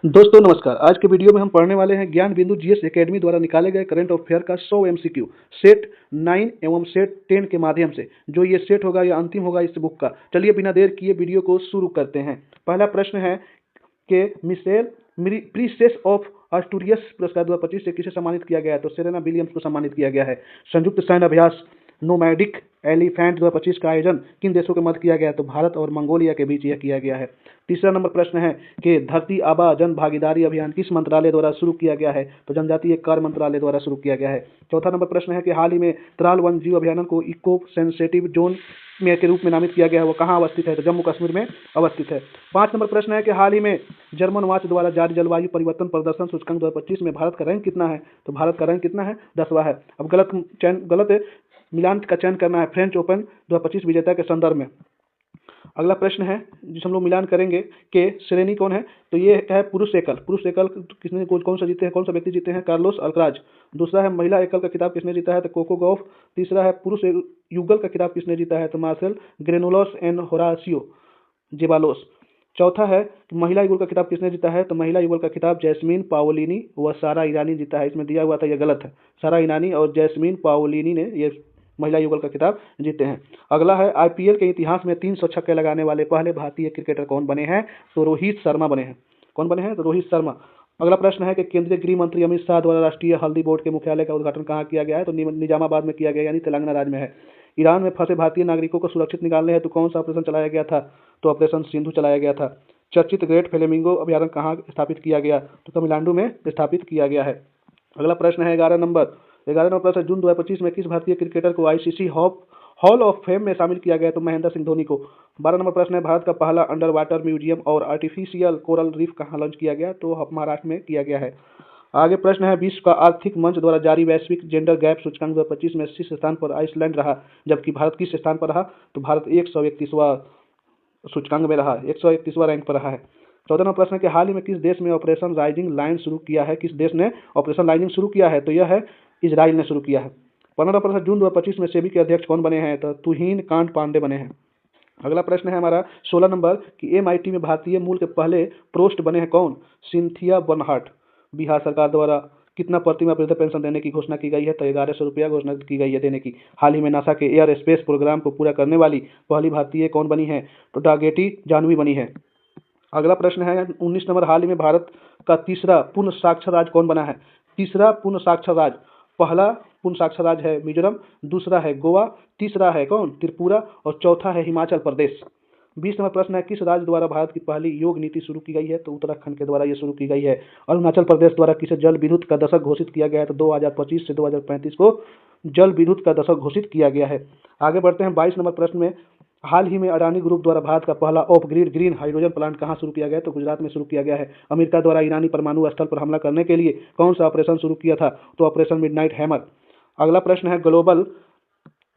दोस्तों नमस्कार। आज के वीडियो में हम पढ़ने वाले हैं ज्ञान बिंदु जीएस एकेडमी द्वारा निकाले गए करंट अफेयर का 100 एमसीक्यू सेट 9 एवं सेट 10 के माध्यम से। जो ये सेट होगा या अंतिम होगा इस बुक का। चलिए बिना देर किए वीडियो को शुरू करते हैं। पहला प्रश्न है कि मिशेल प्रिंसेस ऑफ अस्टूरियस पुरस्कार 2025 से किसे सम्मानित किया गया है? तो सेरेना विलियम्स को सम्मानित किया गया है। संयुक्त सैन्य अभ्यास नोमैडिक एलिफेंट 2025 का आयोजन किन देशों के मध्य किया गया है? तो भारत और मंगोलिया के बीच यह किया गया है। तीसरा नंबर प्रश्न है कि धरती आबा जन भागीदारी अभियान किस मंत्रालय द्वारा शुरू किया गया है? तो जनजातीय कार्य मंत्रालय द्वारा शुरू किया गया है। चौथा नंबर प्रश्न है कि हाल ही में त्राल वन जीव अभयारण्य को इको सेंसिटिव जोन में के रूप में नामित किया गया है, वो कहाँ अवस्थित है? तो जम्मू कश्मीर में अवस्थित है। 5 नंबर प्रश्न है कि हाल ही में जर्मन वाच द्वारा जारी जलवायु परिवर्तन प्रदर्शन सूचकांक 2025 में भारत का रैंक कितना है? तो भारत का रैंक कितना है? 10वां है। अब गलत मिलान का चयन करना है फ्रेंच ओपन 2025 विजेता के संदर्भ में। अगला प्रश्न है जिस हम लोग मिलान करेंगे कि श्रेणी कौन है? तो ये है पुरुष एकल किसने कौन सा जीते हैं, कौन सा व्यक्ति जीते हैं? Carlos Alcaraz. दूसरा है महिला एकल का खिताब किसने जीता है? तो कोको गॉफ। तीसरा है पुरुष युगल का खिताब किसने जीता है? तो मार्सेल ग्रेनोलोस एंड होरासियो जेबालोस। चौथा है कि महिला युगल का खिताब किसने जीता है? तो महिला युगल का खिताब जैस्मीन पाओलिनी व सारा ईरानी जीता है। इसमें दिया हुआ था, यह गलत है। सारा ईरानी और जैस्मीन पाओलिनी ने ये महिला युगल का खिताब जीते हैं। अगला है आईपीएल के इतिहास में 300 छक्के लगाने वाले पहले भारतीय क्रिकेटर कौन बने हैं? तो रोहित शर्मा बने हैं। कौन बने हैं? तो रोहित शर्मा। अगला प्रश्न है कि केंद्रीय गृह मंत्री अमित शाह द्वारा राष्ट्रीय हल्दी बोर्ड के मुख्यालय का उद्घाटन कहाँ किया गया है? तो निजामाबाद में किया गया, यानी तेलंगाना राज्य में है। ईरान में फंसे भारतीय नागरिकों को सुरक्षित निकालने हेतु कौन सा ऑपरेशन चलाया गया था? तो ऑपरेशन सिंधु चलाया गया था। चर्चित ग्रेट फ्लेमिंगो अभ्यारण्य कहाँ स्थापित किया गया? तो तमिलनाडु में स्थापित किया गया है। अगला प्रश्न है 11 नंबर प्रश्न, जून 2025 में किस भारतीय क्रिकेटर को आईसीसी हॉल ऑफ फेम में शामिल किया गया? तो महेंद्र सिंह धोनी को। 12 नंबर प्रश्न है भारत का पहला अंडर वाटर म्यूजियम और आर्टिफिशियल कोरल रीफ कहाँ लॉन्च किया गया? तो महाराष्ट्र में किया गया है। आगे प्रश्न है विश्व का आर्थिक मंच द्वारा जारी वैश्विक जेंडर गैप सूचकांक 2025 में शीर्ष स्थान पर आइसलैंड रहा, जबकि भारत किस स्थान पर रहा? तो भारत 131वां सूचकांक में रहा, 131वां रैंक पर रहा है। 14वां प्रश्न है कि हाल ही में किस देश में ऑपरेशन राइजिंग लाइन शुरू किया है? किस देश ने ऑपरेशन राइजिंग शुरू किया है? तो यह है इजराइल ने शुरू किया है। 15वां प्रश्न, जून 2025 में सेबी के अध्यक्ष कौन बने हैं? तो तुहिन कांत पांडे बने हैं। अगला प्रश्न है हमारा 16 नंबर कि एमआईटी में भारतीय मूल के पहले प्रोस्ट बने हैं कौन? Cynthia Bernhard. बिहार सरकार द्वारा कितना प्रतिमाह वृद्ध पेंशन देने की घोषणा की गई है? तो 1100 रुपया घोषणा की गई है देने की। हाल ही में नासा के एयर स्पेस प्रोग्राम को पूरा करने वाली पहली भारतीय कौन बनी है? तो डागेटी जानवी बनी है। अगला प्रश्न है 19 नंबर, हाल ही में भारत का तीसरा पूर्ण साक्षर राज्य कौन बना है? तीसरा पूर्ण साक्षर राज्य, पहला पूर्ण साक्षर राज्य है मिजोरम, दूसरा है गोवा, तीसरा है कौन? त्रिपुरा, और चौथा है हिमाचल प्रदेश। 20 नंबर प्रश्न है किस राज्य द्वारा भारत की पहली योग नीति शुरू की गई है? तो उत्तराखंड के द्वारा ये शुरू की गई है। अरुणाचल प्रदेश द्वारा किसे जल विद्युत का दशक घोषित किया गया है? तो 2025 से 2035 को जल विद्युत का दशक घोषित किया गया है। आगे बढ़ते हैं 22 नंबर प्रश्न में, हाल ही में अडानी ग्रुप द्वारा भारत का पहला of grid green hydrogen plant कहाँ शुरू किया गया? तो गुजरात में शुरू किया गया है। अमेरिका द्वारा ईरानी परमाणु स्थल पर हमला करने के लिए कौन सा ऑपरेशन शुरू किया था? तो ऑपरेशन मिडनाइट हैमर। अगला प्रश्न है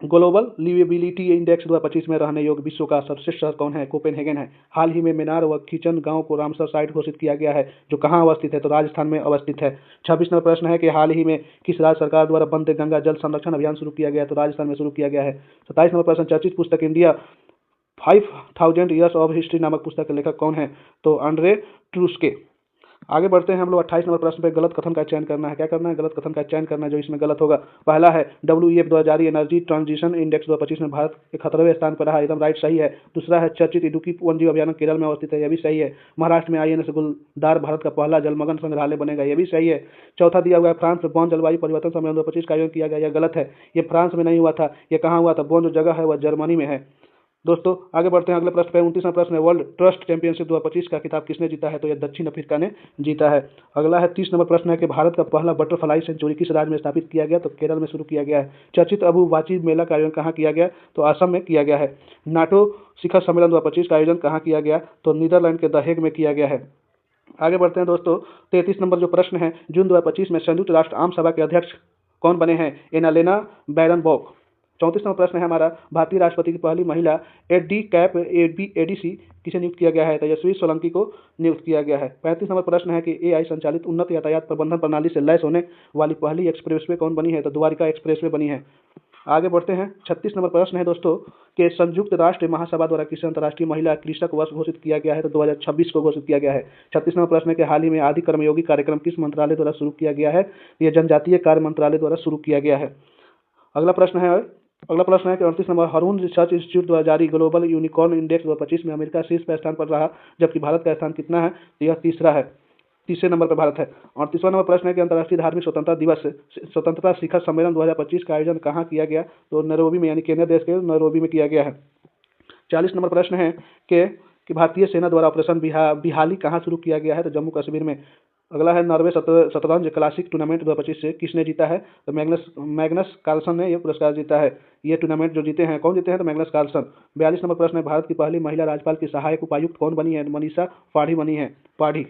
ग्लोबल लिवेबिलिटी इंडेक्स 2025 में रहने योग्य विश्व का सर्वश्रेष्ठ शहर कौन है? कोपेनहेगन है। हाल ही में मेनार व खीचन गांव को रामसर साइट घोषित किया गया है, जो कहाँ अवस्थित है? तो राजस्थान में अवस्थित है। 26 नंबर प्रश्न है कि हाल ही में किस राज्य सरकार द्वारा वंदे गंगा जल संरक्षण अभियान शुरू किया गया है? तो राजस्थान में शुरू किया गया है। 27 नंबर प्रश्न, चर्चित पुस्तक इंडिया 5000 ईयर्स ऑफ हिस्ट्री नामक पुस्तक के लेखक कौन है? तो आंड्रे ट्रूस्के। आगे बढ़ते हैं हम लोग 28 नंबर प्रश्न पे, गलत कथन का चयन करना है। क्या करना है? गलत कथन का चयन करना है जो इसमें गलत होगा। पहला है डब्ल्यूईएफ द्वारा जारी एनर्जी ट्रांजिशन इंडेक्स 2025 में भारत 71वें स्थान पर रहा, एकदम राइट, सही है। दूसरा है चर्चित इडुक्की वन्यजीव अभयारण्य केरल में अवस्थित है, यह भी सही है। महाराष्ट्र में आईएनएस गुलदार भारत का पहला जलमग्न संग्रहालय बनेगा, यह भी सही है। चौथा दिया हुआ है फ्रांस में बॉन जलवायु परिवर्तन सम्मेलन 2025 का आयोजन किया गया, यह गलत है। ये फ्रांस में नहीं हुआ था, यह कहाँ हुआ था? बॉन जो जगह है वह जर्मनी में है। दोस्तों आगे बढ़ते हैं अगले प्रश्न पे। 29वां प्रश्न है वर्ल्ड ट्रस्ट चैंपियनशिप 2025 का खिताब किसने जीता है? तो यह दक्षिण अफ्रीका ने जीता है। अगला है 30 नंबर प्रश्न है कि भारत का पहला बटरफ्लाई सेंचुरी किस राज्य में स्थापित किया गया? तो केरल में शुरू किया गया है। चर्चित अबू वाची मेला का आयोजन कहाँ किया गया? तो असम में किया गया है। नाटो शिखर सम्मेलन 2025 का आयोजन कहाँ किया गया? तो नीदरलैंड के द हेग में किया गया है। आगे बढ़ते हैं दोस्तों, 33 नंबर जो प्रश्न है, जून 2025 में संयुक्त राष्ट्र आम सभा के अध्यक्ष कौन बने हैं? एनालेना बैरनबॉक। 34 नंबर प्रश्न है हमारा, भारतीय राष्ट्रपति की पहली महिला एडीसी किसे नियुक्त किया गया है? तेजस्वी सोलंकी को नियुक्त किया गया है। 35 नंबर प्रश्न है कि एआई संचालित उन्नत यातायात प्रबंधन प्रणाली से लैस होने वाली पहली एक्सप्रेसवे कौन बनी है? तो द्वारिका एक्सप्रेसवे बनी है। आगे बढ़ते हैं। 36 नंबर प्रश्न है दोस्तों कि संयुक्त राष्ट्र महासभा द्वारा किसे अंतर्राष्ट्रीय महिला कृषक वर्ष घोषित किया गया है? तो 2026 को घोषित किया गया है। 36 नंबर प्रश्न है कि हाल ही में आदि कर्मयोगी कार्यक्रम किस मंत्रालय द्वारा शुरू किया गया है? यह जनजातीय कार्य मंत्रालय द्वारा शुरू किया गया है। अगला प्रश्न है कि 38 नंबर हरून रिसर्च इंस्टीट्यूट द्वारा जारी ग्लोबल यूनिकॉर्न इंडेक्स 2025 में अमेरिका शीर्ष पर स्थान पर रहा, जबकि भारत का स्थान कितना है? तो यह तीसरा है, तीसरे नंबर पर भारत है। 38वां नंबर प्रश्न है कि अंतर्राष्ट्रीय धार्मिक स्वतंत्रता दिवस स्वतंत्रता शिखर सम्मेलन 2025 का आयोजन कहाँ किया गया? तो नैरोबी में, यानी केन्या देश के नैरोबी में किया गया है। 40 नंबर प्रश्न है कि भारतीय सेना द्वारा ऑपरेशन बिहाली कहाँ शुरू किया गया है? तो जम्मू कश्मीर में। अगला है नॉर्वे शतरंज क्लासिक टूर्नामेंट 2025 से किसने जीता है? तो मैग्नस कार्लसन ने यह पुरस्कार जीता है। ये टूर्नामेंट जो जीते हैं, कौन जीते हैं? तो मैग्नस कार्लसन। 42 नंबर प्रश्न है भारत की पहली महिला राज्यपाल की सहायक उपायुक्त कौन बनी है? मनीषा पाढ़ी बनी है, पाढ़ी।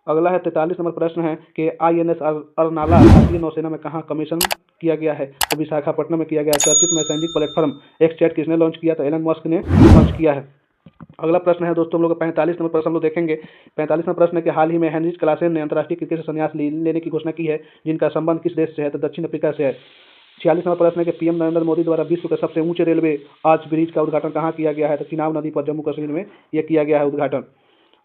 अगला है 43 नंबर प्रश्न है कि INS अरनाला भारतीय नौसेना में कहाँ कमीशन किया गया है? तो विशाखापट्टनम में किया गया। चर्चित मैसेजिंग प्लेटफॉर्म एक्सचैट किसने लॉन्च किया? तो एलन मस्क ने लॉन्च किया है। अगला प्रश्न है दोस्तों हम लोग 45 नंबर प्रश्न हम लोग देखेंगे। 45 नंबर प्रश्न है कि हाल ही में हेनरिच क्लासेन ने अंतर्राष्ट्रीय क्रिकेट से संन्यास लेने की घोषणा की है, जिनका संबंध किस देश से है? तो दक्षिण अफ्रीका से है। 46 नंबर प्रश्न है कि PM नरेंद्र मोदी द्वारा विश्व के सबसे ऊंचे रेलवे आर्च ब्रिज का उद्घाटन कहाँ किया गया है? तो चिनाब नदी पर जम्मू कश्मीर में यह किया गया है उद्घाटन।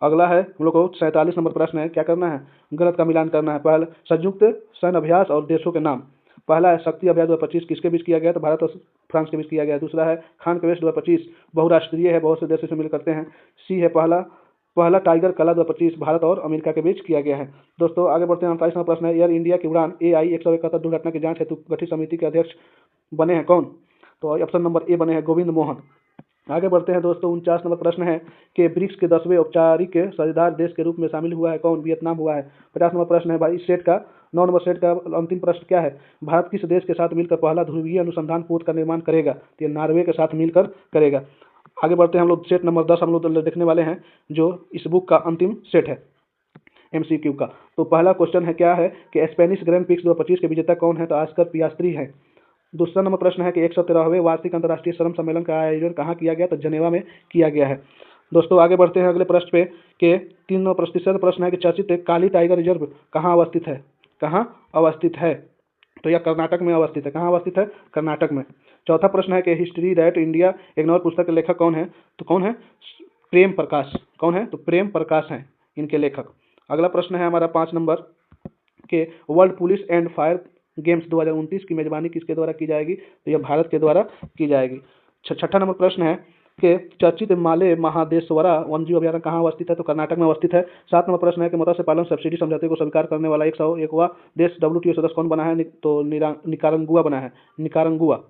अगला है हम लोग को 47 नंबर प्रश्न है, क्या करना है? गलत का मिलान करना है। पहला संयुक्त सैन्य अभ्यास और देशों के नाम। पहला है शक्ति अभ्यास 2025 किसके बीच किया गया? तो भारत और फ्रांस के बीच किया गया। दूसरा है खान कवेस्ट 2025 बहुराष्ट्रीय है, बहुत से देशों से मिल करते हैं। सी है पहला टाइगर कला 2025 भारत और अमेरिका के बीच किया गया है। दोस्तों आगे बढ़ते हैं। 48वां प्रश्न है एयर इंडिया की उड़ान AI 171 दुर्घटना की जांच हेतु गठित समिति के अध्यक्ष बने हैं कौन? तो ऑप्शन नंबर ए बने हैं गोविंद मोहन। आगे बढ़ते हैं दोस्तों। 49 नंबर प्रश्न है कि ब्रिक्स के 10वें औपचारिक साझेदार देश के रूप में शामिल हुआ है कौन? वियतनाम हुआ है। 50 नंबर प्रश्न है भाई सेट का 9 नंबर सेट का अंतिम प्रश्न क्या है? भारत किस देश के साथ मिलकर पहला ध्रुवीय अनुसंधान पोत का निर्माण करेगा? तो ये नॉर्वे के साथ मिलकर करेगा। आगे बढ़ते हैं हम लोग सेट नंबर 10 हम लोग देखने वाले हैं, जो इस बुक का अंतिम सेट है MCQ का। तो पहला क्वेश्चन है क्या है कि स्पेनिश ग्रैंड प्रिक्स 2025 के विजेता कौन है? तो ऑस्कर पियास्त्री है। दूसरा नंबर प्रश्न है कि 113वें वार्षिक अंतर्राष्ट्रीय श्रम सम्मेलन का आयोजन कहाँ किया गया? तो जनेवा में किया गया है। दोस्तों आगे बढ़ते हैं अगले प्रश्न पे कि 3 नंबर प्रतिशत प्रश्न है कि चर्चित काली टाइगर रिजर्व कहाँ अवस्थित है? कहाँ अवस्थित है? तो यह कर्नाटक में अवस्थित है। कहाँ अवस्थित है? कर्नाटक में। चौथा प्रश्न है कि हिस्ट्री दैट इंडिया इग्नोर पुस्तक के लेखक कौन है? तो कौन है? प्रेम प्रकाश। कौन है? तो प्रेम प्रकाश हैं इनके लेखक। अगला प्रश्न है हमारा 5 नंबर के world police and fire games 2029 की मेजबानी किसके द्वारा की जाएगी? तो यह भारत के द्वारा की जाएगी। छठा नंबर प्रश्न है कि चर्चित माले महादेश्वरा वन्यजीव अभयारण्य कहाँ अवस्थित है? तो कर्नाटक में अवस्थित है। 7 नंबर प्रश्न है कि मत्स्य पालन सब्सिडी समझौते को स्वीकार करने वाला 101वां देश WTO सदस्य कौन बना है? तो निकारागुआ बना है, निकारागुआ।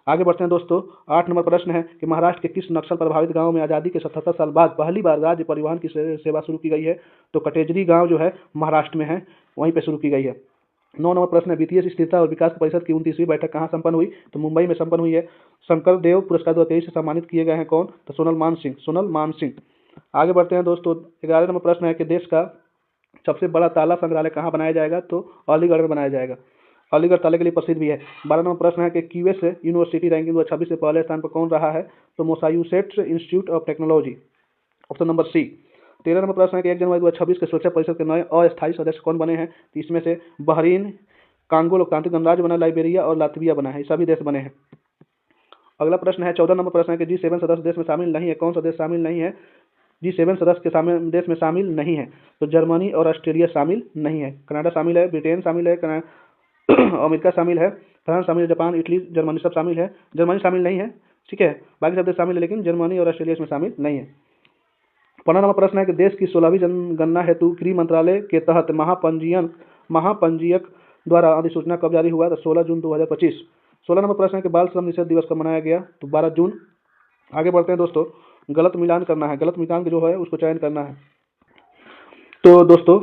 आगे बढ़ते हैं दोस्तों। 8 नंबर प्रश्न है कि महाराष्ट्र के किस नक्सल प्रभावित गांव में आज़ादी के 77 साल बाद पहली बार राज्य परिवहन की सेवा शुरू की गई है? तो कटेजरी गांव जो है महाराष्ट्र में है, वहीं पे शुरू की गई है। 9 नंबर प्रश्न है वित्तीय स्थिरता और विकास परिषद की 29वीं बैठक कहाँ संपन्न हुई? तो मुंबई में संपन्न हुई है। शंकर देव पुरस्कार 2023 से सम्मानित किए गए हैं कौन? तो सोनल मान सिंह। आगे बढ़ते हैं दोस्तों। 11 नंबर प्रश्न है कि देश का सबसे बड़ा ताला संग्रहालय कहाँ बनाया जाएगा? तो अलीगढ़ में बनाया जाएगा। अलीगढ़ ताले के लिए प्रसिद्ध भी है। 12 नंबर प्रश्न है कि QS यूनिवर्सिटी रैंकिंग 2026 से पहले स्थान पर कौन रहा है? तो Massachusetts Institute of Technology, option number C. 13 नंबर प्रश्न है कि 1 जनवरी 2026 के सुरक्षा परिषद के नए अस्थायी सदस्य कौन बने हैं? तो इसमें से बहरीन, कांगो लोकतांत्रिक गणराज्य बना, लाइबेरिया और लातविया बना है, सभी देश बने हैं। अगला प्रश्न है 14 नंबर प्रश्न है कि G7 सदस्य देश में शामिल नहीं है, कौन सा देश शामिल नहीं है? G7 सदस्य के देश में शामिल नहीं है। तो जर्मनी और ऑस्ट्रेलिया शामिल नहीं है। कनाडा शामिल है, ब्रिटेन शामिल है, अमेरिका शामिल है, फ्रांस शामिल है, जापान, इटली, जर्मनी सब शामिल है। जर्मनी शामिल नहीं है, ठीक है, बाकी सब देश शामिल है, लेकिन जर्मनी और ऑस्ट्रेलिया इसमें शामिल नहीं है। 15 नंबर प्रश्न है कि देश की 16वीं जनगणना हेतु गृह मंत्रालय के तहत महापंजीयक द्वारा अधिसूचना कब जारी हुआ? तो 16 जून 2025। 16 नंबर प्रश्न है कि बाल श्रम निषेध दिवस कब मनाया गया? तो 12 जून। आगे बढ़ते हैं दोस्तों। गलत मिलान करना है, गलत मिलान जो है उसको चयन करना है। तो दोस्तों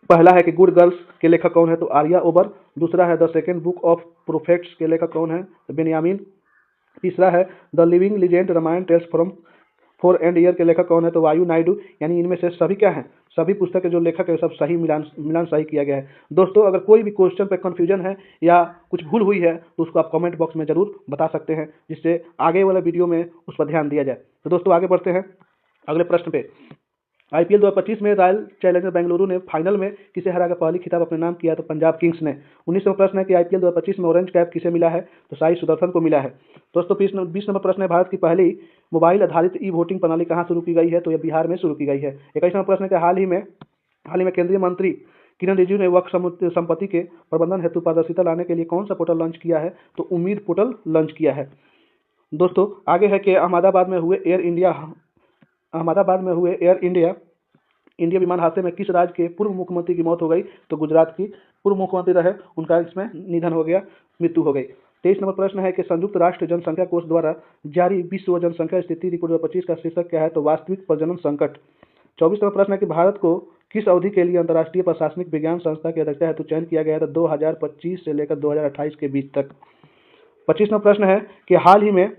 पहला है कि गुड गर्ल्स के लेखक कौन है? तो आर्या ओबर। दूसरा है the second book of prophets के लेखक कौन है? तो बेनियामिन। तीसरा है the living legend Ramayana tales from 4 and year के लेखक कौन है? तो वायु नायडू। यानी इनमें से सभी क्या है? सभी पुस्तक के जो लेखक है सब सही मिलान सही किया गया है। दोस्तों अगर कोई भी क्वेश्चन पे कंफ्यूजन है या कुछ भूल हुई है तो उसको आप कमेंट बॉक्स में जरूर बता सकते हैं, जिससे आगे वाला वीडियो में उस पर ध्यान दिया जाए। तो दोस्तों आगे बढ़ते हैं अगले प्रश्न पे। आईपीएल 2025 में रॉयल चैलेंजर बेंगलुरु ने फाइनल में किसे हराकर पहली खिताब अपने नाम किया? तो पंजाब किंग्स ने। 19वां प्रश्न है कि आईपीएल 2025 में ऑरेंज कैप किसे मिला है? तो साई सुदर्शन को मिला है। दोस्तों 20 नंबर प्रश्न है, भारत की पहली मोबाइल आधारित ई वोटिंग प्रणाली कहाँ शुरू की गई है? तो यह बिहार में शुरू की गई है। 21वां प्रश्न है कि हाल ही में केंद्रीय मंत्री किरण रिजिजू ने वक्फ संपत्ति के प्रबंधन हेतु पारदर्शिता लाने के लिए कौन सा पोर्टल लॉन्च किया है? तो उम्मीद पोर्टल लॉन्च किया है। दोस्तों आगे है कि अहमदाबाद में हुए एयर इंडिया विमान हादसे में किस राज्य के पूर्व मुख्यमंत्री की मौत हो गई? तो गुजरात की पूर्व मुख्यमंत्री रहे, उनका इसमें निधन हो गया, मृत्यु हो गई। 23 नंबर प्रश्न है कि संयुक्त राष्ट्र जनसंख्या कोष द्वारा जारी विश्व जनसंख्या स्थिति रिपोर्ट 2025 का शीर्षक क्या है? तो वास्तविक प्रजनन संकट। 24 नंबर प्रश्न है कि भारत को किस अवधि के लिए अंतर्राष्ट्रीय प्रशासनिक विज्ञान संस्था की अध्यक्षता हेतु चयन किया गया है? तो 2025 से लेकर 2028 के बीच तक। 25वां प्रश्न है कि हाल ही में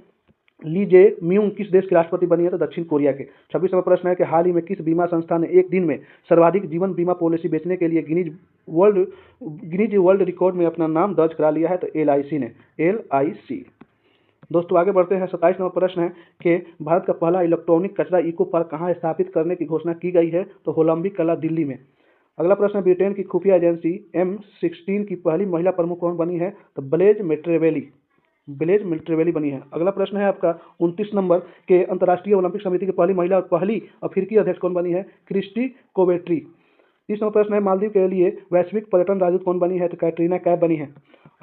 ली जे म्यूंग किस देश के राष्ट्रपति बनी है? तो दक्षिण कोरिया के। 26वां प्रश्न है कि हाल ही में किस बीमा संस्था ने एक दिन में सर्वाधिक जीवन बीमा पॉलिसी बेचने के लिए गिनीज वर्ल्ड रिकॉर्ड में अपना नाम दर्ज करा लिया है? तो LIC ने। LIC। दोस्तों आगे बढ़ते हैं। 27 नंबर प्रश्न है कि भारत का पहला इलेक्ट्रॉनिक कचरा इको पार्क कहाँ स्थापित करने की घोषणा की गई है? तो होलंबिक कला, दिल्ली में। अगला प्रश्न है, ब्रिटेन की खुफिया एजेंसी M16 की पहली महिला प्रमुख कौन बनी है? तो ब्लेज मेट्रेवेली बनी है। अगला प्रश्न है आपका 29 नंबर के अंतर्राष्ट्रीय ओलंपिक समिति की पहली महिला और पहली अफ्रीकी अध्यक्ष कौन बनी है? क्रिस्टी कोवेट्री। 30 नंबर प्रश्न है, मालदीव के लिए वैश्विक पर्यटन राजदूत कौन बनी है? तो कैटरीना कैफ बनी है।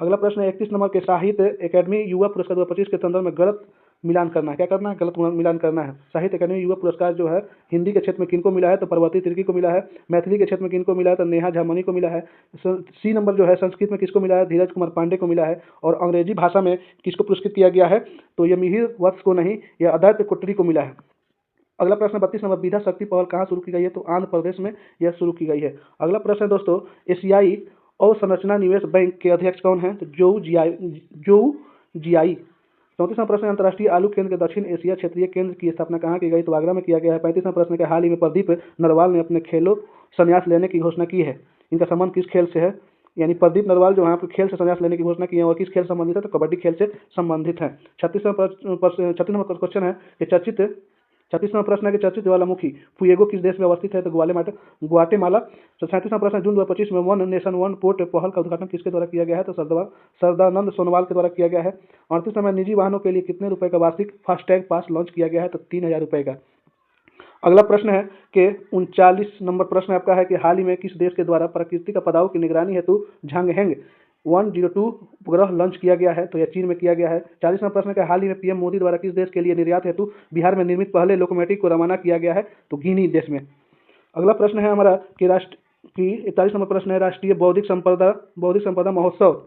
अगला प्रश्न है 31 नंबर के साहित्य अकेडमी युवा पुरस्कार 2025 के संदर्भ में गलत मिलान करना है। क्या करना है? गलत मिलान करना है। साहित्य अकादमी युवा पुरस्कार जो है हिंदी के क्षेत्र में किनको मिला है? तो पर्वती तिर्की को मिला है। मैथिली के क्षेत्र में किनको मिला है? तो नेहा झामनी को मिला है। सी नंबर जो है संस्कृत में किसको मिला है? धीरज कुमार पांडे को मिला है। और अंग्रेजी भाषा में किसको पुरस्कृत किया गया है? तो ये मिहिर वत्स को नहीं, यह अदैत्य कुट्टी को मिला है। अगला प्रश्न 32 नंबर, विधा शक्ति पहल कहाँ शुरू की गई है? तो आंध्र प्रदेश में यह शुरू की गई है। अगला प्रश्न है दोस्तों, एशियाई अवसंरचना निवेश बैंक के अध्यक्ष कौन है? तो जोऊ जियाई। 34वां प्रश्न, अंतर्राष्ट्रीय आलू केंद्र के दक्षिण एशिया क्षेत्रीय केंद्र की स्थापना कहाँ की गई? तो आगरा में किया गया है। 35वां प्रश्न के हाल ही में प्रदीप नरवाल ने अपने खेलों संन्यास लेने की घोषणा की है। इनका संबंध किस खेल से है? यानी प्रदीप नरवाल जो है खेल से संन्यास लेने की घोषणा की है और किस खेल से संबंधित है? तो कबड्डी खेल से संबंधित है। 36वां क्वेश्चन है कि चर्चित 36वां प्रश्न है कि चर्चित ज्वालामुखी फुएगो किस देश में अवस्थित है? तो ग्वाटेमाला। 37वां प्रश्न, जून 2025 में वन नेशन वन पोर्ट पहल का उद्घाटन किसके द्वारा किया गया है? तो सरदानंद सोनोवाल के द्वारा किया गया है। 38वां, निजी वाहनों के लिए कितने रुपए का वार्षिक फास्टैग पास लॉन्च किया गया है? तो 3000 रुपए का। अगला प्रश्न है कि 39 नंबर प्रश्न आपका है कि हाल ही में किस देश के द्वारा प्राकृतिक आपदाओं की निगरानी हेतु झांगहेंग 102 उपग्रह लॉन्च किया गया है? तो यह चीन में किया गया है। 40वां प्रश्न का हाल ही में पीएम मोदी द्वारा किस देश के लिए निर्यात हेतु बिहार में निर्मित पहले लोकोमोटिव को रवाना किया गया है? तो गिनी देश में। अगला प्रश्न है हमारा कि 41 नंबर प्रश्न है, राष्ट्रीय बौद्धिक संपदा महोत्सव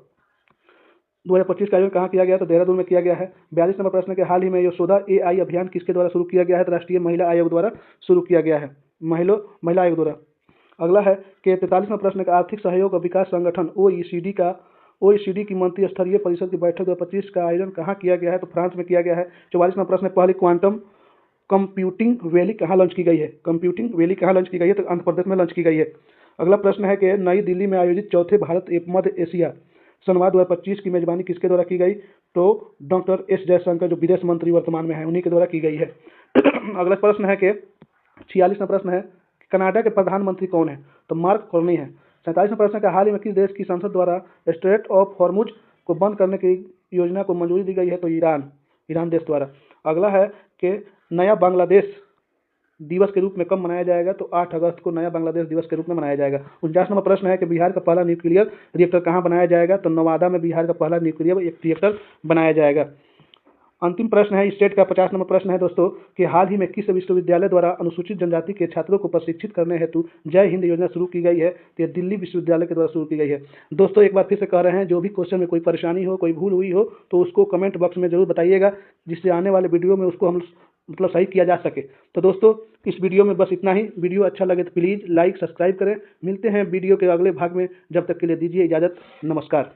2025 का आयोजन कहाँ किया गया? तो देहरादून में किया गया है। 42 नंबर प्रश्न के हाल ही में यशोदा AI अभियान किसके द्वारा शुरू किया गया है? तो राष्ट्रीय महिला आयोग द्वारा शुरू किया गया है, महिला आयोग द्वारा। अगला है कि 43वां प्रश्न का आर्थिक सहयोग और विकास संगठन OECD की मंत्री स्तरीय परिषद की बैठक 2025 का आयोजन कहाँ किया गया है? तो फ्रांस में किया गया है। 44वां प्रश्न, पहली क्वांटम कंप्यूटिंग वैली कहाँ लॉन्च की गई है? तो आंध्र प्रदेश में लॉन्च की गई है। अगला प्रश्न है कि नई दिल्ली में आयोजित चौथे भारत मध्य एशिया संवाद 2025 की मेजबानी किसके द्वारा की गई? तो डॉक्टर S जयशंकर जो विदेश मंत्री वर्तमान में है, उन्हीं के द्वारा की गई है। अगला प्रश्न है कि 46वां प्रश्न है, कनाडा के प्रधानमंत्री कौन है? तो मार्क कार्नी है। 47वां प्रश्न का हाल ही में किस देश की संसद द्वारा स्ट्रेट ऑफ हॉर्मुज को बंद करने की योजना को मंजूरी दी गई है? तो ईरान देश द्वारा। अगला है कि नया बांग्लादेश दिवस के रूप में कब मनाया जाएगा? तो 8 अगस्त को नया बांग्लादेश दिवस के रूप में मनाया जाएगा। 49 नंबर प्रश्न है कि बिहार का पहला न्यूक्लियर रिएक्टर कहाँ बनाया जाएगा? तो नवादा में बिहार का पहला न्यूक्लियर रिएक्टर बनाया जाएगा। अंतिम प्रश्न है स्टेट का 50 नंबर प्रश्न है दोस्तों कि हाल ही में किस विश्वविद्यालय द्वारा अनुसूचित जनजाति के छात्रों को प्रशिक्षित करने हेतु जय हिंद योजना शुरू की गई है? तो यह दिल्ली विश्वविद्यालय के द्वारा शुरू की गई है। दोस्तों एक बार फिर से कह रहे हैं, जो भी क्वेश्चन में कोई परेशानी हो, कोई भूल हुई हो तो उसको कमेंट बॉक्स में जरूर बताइएगा, जिससे आने वाले वीडियो में उसको हम सही किया जा सके। तो दोस्तों इस वीडियो में बस इतना ही। वीडियो अच्छा लगे तो प्लीज़ लाइक सब्सक्राइब करें। मिलते हैं वीडियो के अगले भाग में, जब तक के लिए दीजिए इजाज़त। नमस्कार।